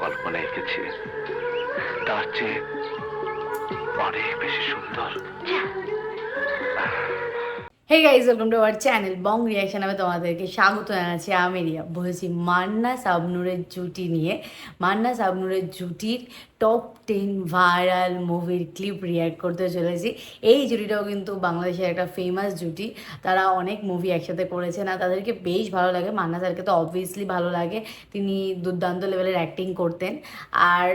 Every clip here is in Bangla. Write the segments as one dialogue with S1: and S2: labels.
S1: কল্পনা এঁকেছি তার চেয়ে অনেক বেশি সুন্দর।
S2: Hey guys, welcome to our channel Bong Reaction. আমি তোমাদেরকে স্বাগত জানাচ্ছি। আমি রিয়া বলছি মান্না শাবনূরের জুটি নিয়ে। মান্না শাবনূরের জুটির টপ 10 ভাইরাল মুভির ক্লিপ রিয়াক্ট করতে চলেছি। এই জুটিটাও কিন্তু বাংলাদেশের একটা ফেমাস জুটি। তারা অনেক মুভি একসাথে করেছে, না তাদেরকে বেশ ভালো লাগে। মান্না স্যারকে তো অবভিয়াসলি ভালো লাগে, তিনি দুর্দান্ত লেভেলের অ্যাক্টিং করতেন। আর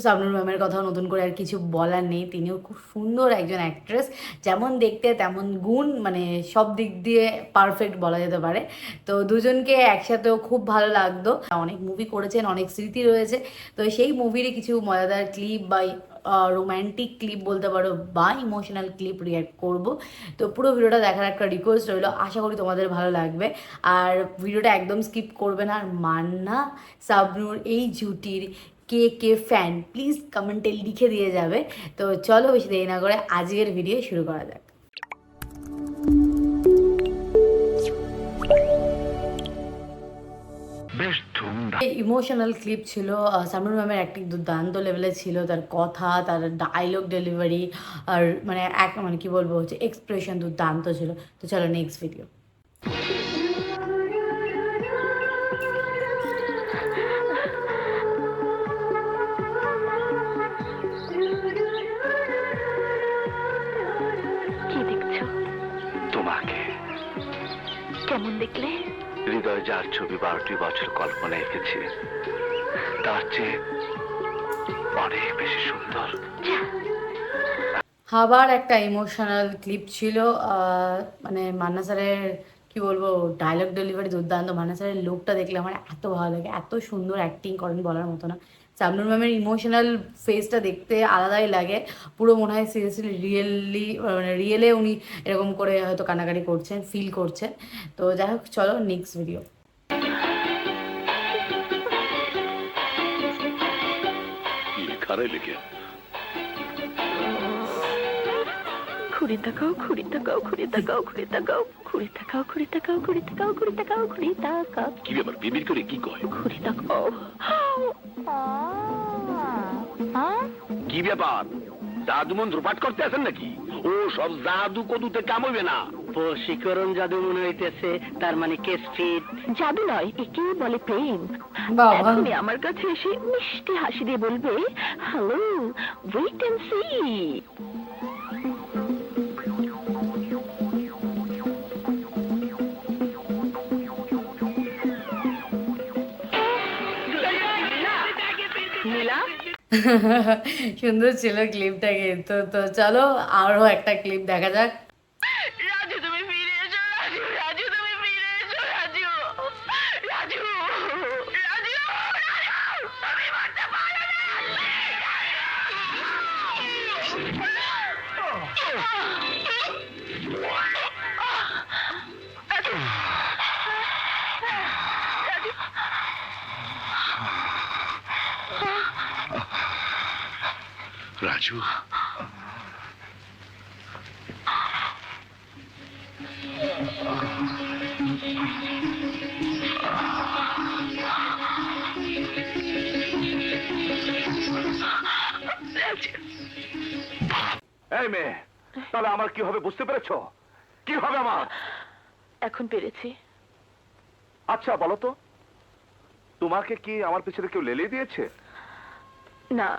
S2: শাবনূর ম্যামের কথাও নতুন করে আর কিছু বলার নেই, তিনিও খুব সুন্দর একজন অ্যাক্ট্রেস, যেমন দেখতে তেমন গুণ, মানে সব দিক দিয়ে পারফেক্ট বলা যেতে পারে। তো দুজনকে একসাথেও খুব ভালো লাগতো। অনেক মুভি করেছেন, অনেক স্মৃতি রয়েছে। তো সেই মুভিরই কিছু মজাদার ক্লিপ বা রোম্যান্টিক ক্লিপ বলতে পারো বা ইমোশনাল ক্লিপ রিয়াক্ট করব। তো পুরো ভিডিওটা দেখার একটা রিকোয়েস্ট রইল, আশা করি তোমাদের ভালো লাগবে। আর ভিডিওটা একদম স্কিপ করবে না। আর মান্না শাবনূর এই জুটির কে কে ফ্যান প্লিজ কমেন্টে লিখে দিয়ে যাবে। তো চলো বেশি দেরি না করে আজকের ভিডিও শুরু করা যাক।
S1: বেশ ধুমধাম
S2: ইমোশনাল ক্লিপ ছিল। শাবনূর ম্যামের অ্যাক্টিং দুর্দান্ত লেভেলে ছিল, তার কথা, তার ডায়লগ ডেলিভারি আর মানে মানে কি বলবো হচ্ছে এক্সপ্রেশন দুর্দান্ত ছিল। তো চলো নেক্সট ভিডিও।
S3: কি দেখছো?
S1: তোমাকে।
S3: কেমন দেখলে?
S1: হৃদয় যার ছবি 12টি বছর কল্পনা এঁকেছি তার চেয়ে অনেক বেশি সুন্দর।
S2: আবার একটা ইমোশনাল ক্লিপ ছিল। মানে মান্না স্যারের কি বলবো, ডায়লগ ডেলিভারি দুর্দান্ত। মান্না স্যারের লুকটা দেখলে আমার এত ভালো লাগে, এত সুন্দর অ্যাক্টিং করেন বলার মতো না। শাবনূর ম্যামের ইমোশনাল ফেসটা দেখতে আলাদাই লাগে, পুরো মনে হয় সিরিয়াসলি মানে রিয়েলে উনি এরকম করে হয়তো কান্নাকাটি করছেন, ফিল করছেন। তো যাই হোক, চলো নেক্সট ভিডিও।
S3: ঘুরে তাকাও, ঘুরে তাকাও, ঘুরে তাকাও, ঘুরে তাকাও, ঘুরে তাকাও, ঘুরে তাকাও, ঘুরে তাকাও, ঘুরে তাকাও, ঘুরে তাকাও।
S1: কি ব্যাপার, বিবির করে কি কয়?
S3: ঘুরে তাকাও।
S1: কি ব্যাপার, জাদু মন্ত্র পাঠ করতে আছেন নাকি? ও সব জাদু কদুতে কাম হইবে না।
S4: বশীকরণ জাদু মনে হইতেছে, তার মানে কেস ফিট।
S3: জাদু নয়, একে বলে প্রেম।
S2: বাবা,
S3: তুমি আমার কাছে এসে মিষ্টি হাসি দিয়ে বলবে, হ্যালো, ওয়েট এন্ড সি।
S4: নীলা,
S2: সুন্দর ছিল ক্লিপটা কিন্তু। তো চলো আরো একটা ক্লিপ দেখা যাক।
S3: রাজু তুমি ফিরে এসো, রাজু, রাজু তুমি ফিরে এসো, রাজু, রাজু, রাজু, রাজু, তুমি মরতে পারো না।
S1: রাজু, এই মেয়ে, তাহলে আমার কি হবে বুঝতে পেরেছো? কি হবে আমার?
S3: এখন পেরেছি।
S1: আচ্ছা বলো তো, তোমাকে কি আমার পিছনে কেউ লেলিয়ে দিয়েছে?
S3: না,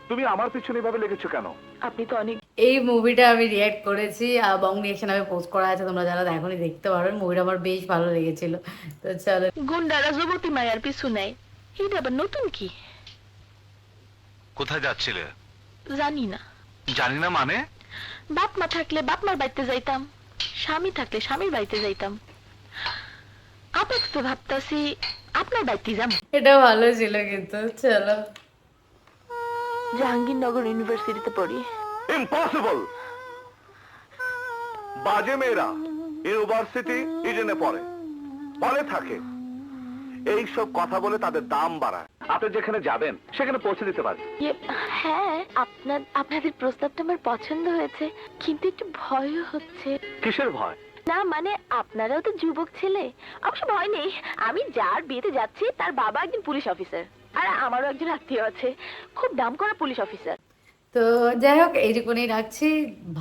S1: তুমি আমার পিছনে এভাবে লেগেছো কেন?
S3: আপনি তো অনেক
S2: এই মুভিটা আমি রিয়াক্ট করেছি, বং রিয়াকশন আমি পোস্ট করা আছে, তোমরা যারা দেখোনি দেখতে পারো। মুভিটা আমার বেশ ভালো লেগেছিল। তো চলো।
S3: গুন্ডারা যুবতী মায়ার পিছু নেয়, এটা আবার নতুন কি?
S1: কোথায় যাচ্ছিলে?
S3: জানি না।
S1: জানি না মানে?
S3: বাপ মা থাকলে বাপ মার বাড়িতে যাইতাম, স্বামী থাকলে স্বামীর বাড়িতে যাইতাম। আপাতত ভাবতাছি আপনার বাড়িতে যাম।
S2: এটা ভালো ছিল কিন্তু। চলো।
S3: জাহাঙ্গীরনগর ইউনিভার্সিটিতে পড়ি।
S1: ইম্পসিবল। বাজে মেয়েরা ইউনিভার্সিটি ইডেনে পড়ে, পড়ে থাকে, এই সব কথা বলে তাদের দাম বাড়ায়। আপনি যেখানে যাবেন সেখানে পৌঁছে দিতে পারেন।
S3: হ্যাঁ, আপনাদের প্রস্তাবটা আমার পছন্দ হয়েছে, কিন্তু একটু ভয়ও হচ্ছে।
S1: কিসের ভয়?
S3: না মানে আপনারাও তো যুবক ছেলে। অবশ্য ভয় নেই, আমি যার বিয়েতে যাচ্ছি তার বাবা একজন পুলিশ অফিসার। আর আমারও একজন আত্মীয় আছে, খুব দাম করা পুলিশ অফিসার।
S2: তো যাই হোক এইটুকুনি রাখছি।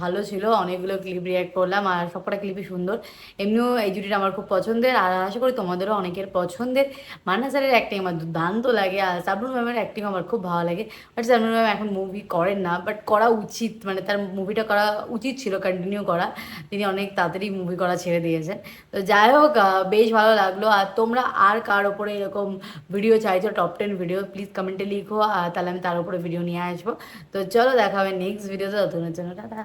S2: ভালো ছিল, অনেকগুলো ক্লিপ রিয়াক্ট করলাম আর সবকটা ক্লিপই সুন্দর। এমনিও এই জুটিটা আমার খুব পছন্দের আর আশা করি তোমাদেরও অনেকের পছন্দের। মান্না স্যারের অ্যাক্টিং আমার দুর্দান্ত লাগে আর সাবনুর ম্যামের অ্যাক্টিং আমার খুব ভালো লাগে। বাট সাবনুর ম্যাম এখন মুভি করেন না, বাট করা উচিত, মানে তার মুভিটা করা উচিত ছিল কন্টিনিউ করা। তিনি অনেক তাড়াতাড়ি মুভি করা ছেড়ে দিয়েছেন। তো যাই হোক বেশ ভালো লাগলো। আর তোমরা আর কার ওপরে এরকম ভিডিও চাইছো, টপ 10 ভিডিও, প্লিজ কমেন্টে লিখো, আর তাহলে আমি তার উপরে ভিডিও নিয়ে আসবো। তো চলো দেখা হবে নেক্সট ভিডিওতে, ততক্ষণের জন্য টাটা।